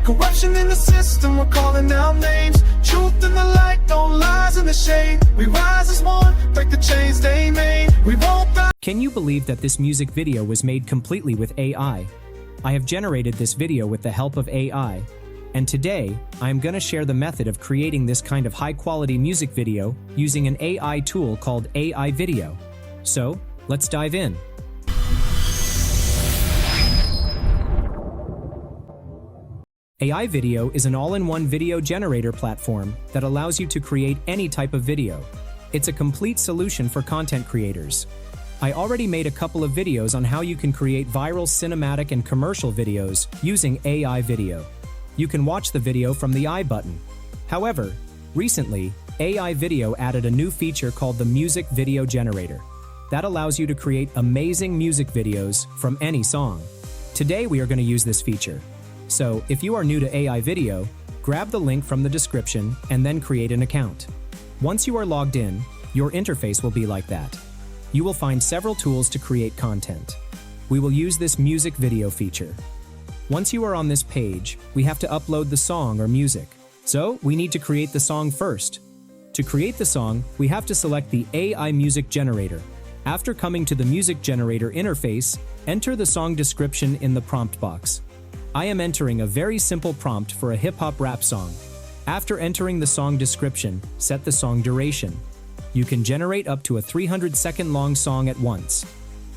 Corruption in the system, we're calling out names. Truth in the light, no lies in the shade. We rise as one, break the chains they made. We won't bow. Can you believe that this music video was made completely with AI? I have generated this video with the help of AI. And today, I am going to share the method of creating this kind of high-quality music video using an AI tool called AIVideo. So, let's dive in. AIVideo is an all-in-one video generator platform that allows you to create any type of video. It's a complete solution for content creators. I already made a couple of videos on how you can create viral cinematic and commercial videos using AIVideo. You can watch the video from the I button. However, recently, AIVideo added a new feature called the Music Video Generator. That allows you to create amazing music videos from any song. Today we are going to use this feature. So, if you are new to AIVideo, grab the link from the description and then create an account. Once you are logged in, your interface will be like that. You will find several tools to create content. We will use this music video feature. Once you are on this page, we have to upload the song or music. So, we need to create the song first. To create the song, we have to select the AI Music Generator. After coming to the Music Generator interface, enter the song description in the prompt box. I am entering a very simple prompt for a hip-hop rap song. After entering the song description, set the song duration. You can generate up to a 300-second long song at once.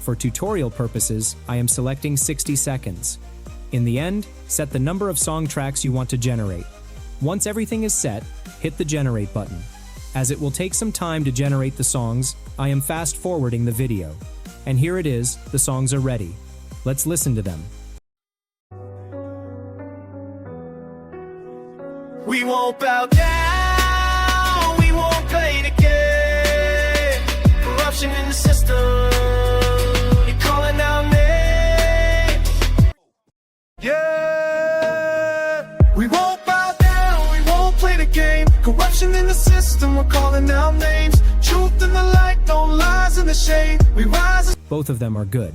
For tutorial purposes, I am selecting 60 seconds. In the end, set the number of song tracks you want to generate. Once everything is set, hit the Generate button. As it will take some time to generate the songs, I am fast-forwarding the video. And here it is, the songs are ready. Let's listen to them. We won't bow down, we won't play the game. Corruption in the system, you're calling out names. Yeah, we won't bow down, we won't play the game. Corruption in the system, we're calling out names. Truth in the light, no lies in the shade. We rise. Both of them are good.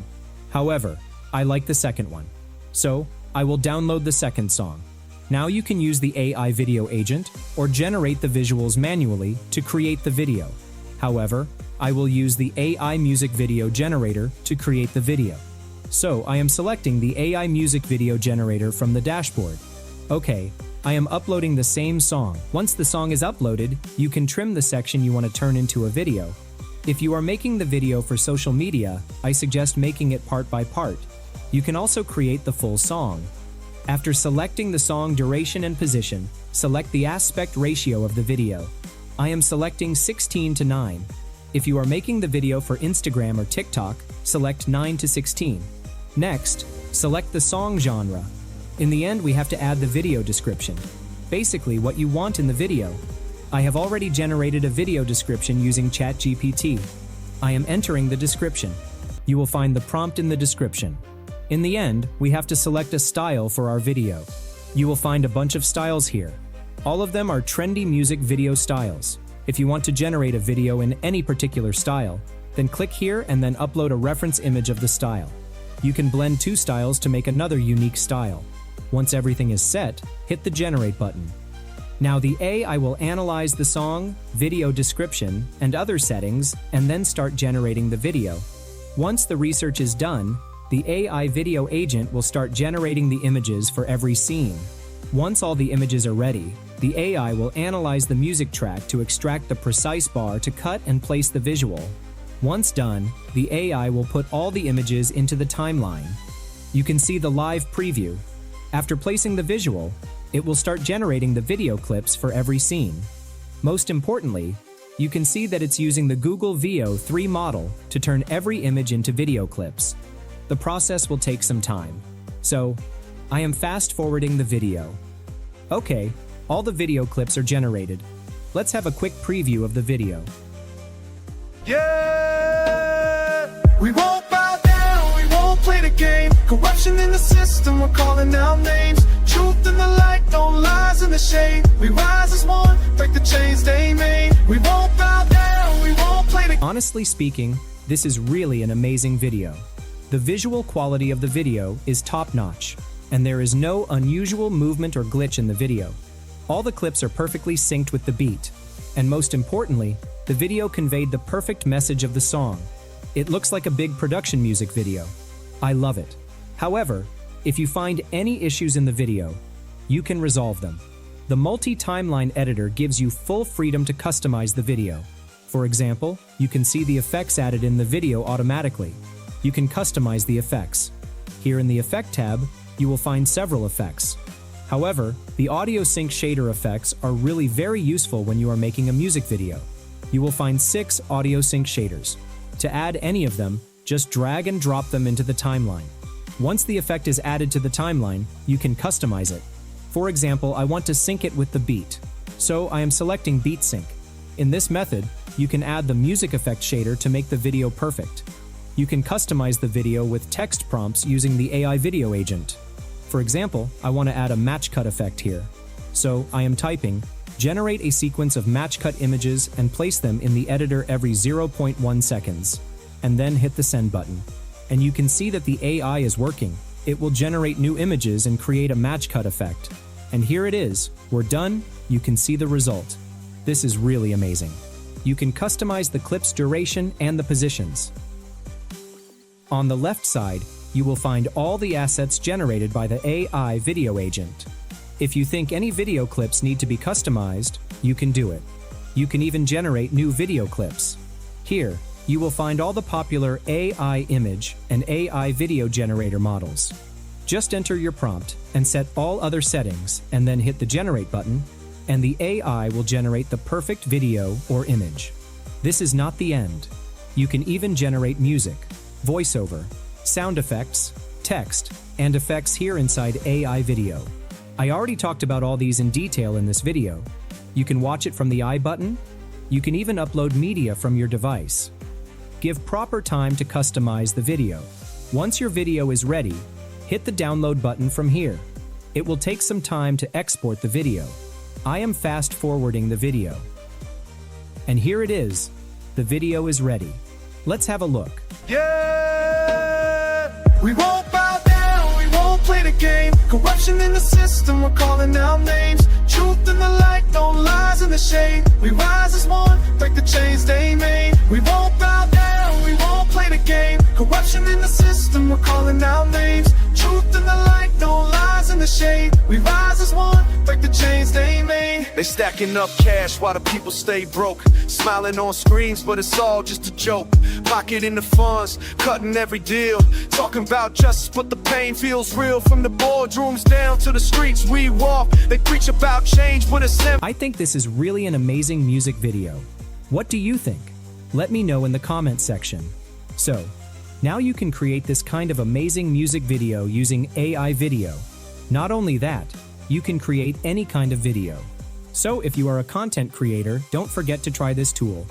However, I like the second one. So, I will download the second song. Now you can use the AIVideo agent or generate the visuals manually to create the video. However, I will use the AI Music Video Generator to create the video. So I am selecting the AI Music Video Generator from the dashboard. Okay, I am uploading the same song. Once the song is uploaded, you can trim the section you want to turn into a video. If you are making the video for social media, I suggest making it part by part. You can also create the full song. After selecting the song duration and position, select the aspect ratio of the video. I am selecting 16:9. If you are making the video for Instagram or TikTok, select 9:16. Next, select the song genre. In the end, we have to add the video description. Basically, what you want in the video. I have already generated a video description using ChatGPT. I am entering the description. You will find the prompt in the description. In the end, we have to select a style for our video. You will find a bunch of styles here. All of them are trendy music video styles. If you want to generate a video in any particular style, then click here and then upload a reference image of the style. You can blend two styles to make another unique style. Once everything is set, hit the Generate button. Now the AI will analyze the song, video description, and other settings, and then start generating the video. Once the research is done, the AIVideo agent will start generating the images for every scene. Once all the images are ready, the AI will analyze the music track to extract the precise bar to cut and place the visual. Once done, the AI will put all the images into the timeline. You can see the live preview. After placing the visual, it will start generating the video clips for every scene. Most importantly, you can see that it's using the Google Veo 3 model to turn every image into video clips. The process will take some time. So, I am fast-forwarding the video. Okay, all the video clips are generated. Let's have a quick preview of the video. Yeah, we won't bow down, we won't play the game. Corruption in the system, we're calling out names. Truth in the light, no lies in the shade. We rise as one, break the chains they made. We won't bow down, we won't play the... Honestly speaking, this is really an amazing video. The visual quality of the video is top-notch. and there is no unusual movement or glitch in the video. All the clips are perfectly synced with the beat, and most importantly, the video conveyed the perfect message of the song. It looks like a big production music video. I love it. However, if you find any issues in the video, you can resolve them. The multi-timeline editor gives you full freedom to customize the video. For example, you can see the effects added in the video automatically. You can customize the effects. Here in the Effect tab, you will find several effects. However, the audio sync shader effects are really very useful when you are making a music video. You will find 6 audio sync shaders. To add any of them, just drag and drop them into the timeline. Once the effect is added to the timeline, you can customize it. For example, I want to sync it with the beat, so I am selecting Beat Sync. In this method, you can add the music effect shader to make the video perfect. You can customize the video with text prompts using the AIVideo agent. For example, I want to add a match cut effect here. So I am typing, generate a sequence of match cut images and place them in the editor every 0.1 seconds, and then hit the send button. And you can see that the AI is working. It will generate new images and create a match cut effect. And here it is. We're done. You can see the result. This is really amazing. You can customize the clip's duration and the positions. On the left side, you will find all the assets generated by the AIVideo agent. If you think any video clips need to be customized, you can do it. You can even generate new video clips. Here, you will find all the popular AI image and AI video generator models. Just enter your prompt and set all other settings and then hit the generate button, and the AI will generate the perfect video or image. This is not the end. You can even generate music, voiceover, sound effects, text, and effects here inside AIVideo. I already talked about all these in detail in this video. You can watch it from the I button. You can even upload media from your device. Give proper time to customize the video. Once your video is ready, hit the download button from here. It will take some time to export the video. I am fast forwarding the video. And here it is. The video is ready. Let's have a look. Yeah, we won't bow down, we won't play the game. Corruption in the system, we're calling out names. Truth in the light, no lies in the shade. We rise as one, break the chains they made. We won't bow down, we won't play the game. Corruption in the system, we're calling out names. Truth in the light, no lies in the shade. We rise as one, break the chains they made. They stacking up cash while the people stay broke. Smiling on screens, but it's all just a joke. Pocketing the funds, cutting every deal. Talking about justice, but the pain feels real. From the boardrooms down to the streets we walk. They preach about change, but it's simple. I think this is really an amazing music video. What do you think? Let me know in the comment section. So, now you can create this kind of amazing music video using AIVideo. Not only that, you can create any kind of video. So if you are a content creator, don't forget to try this tool.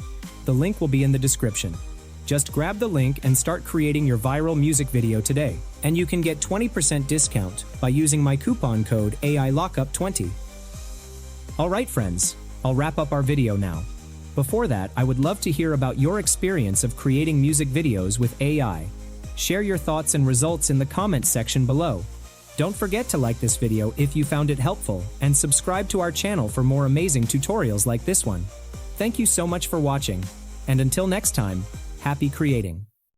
The link will be in the description. Just grab the link and start creating your viral music video today. And you can get 20% discount by using my coupon code AILockup20. Alright friends, I'll wrap up our video now. Before that, I would love to hear about your experience of creating music videos with AI. Share your thoughts and results in the comments section below. Don't forget to like this video if you found it helpful, and subscribe to our channel for more amazing tutorials like this one. Thank you so much for watching, and until next time, happy creating!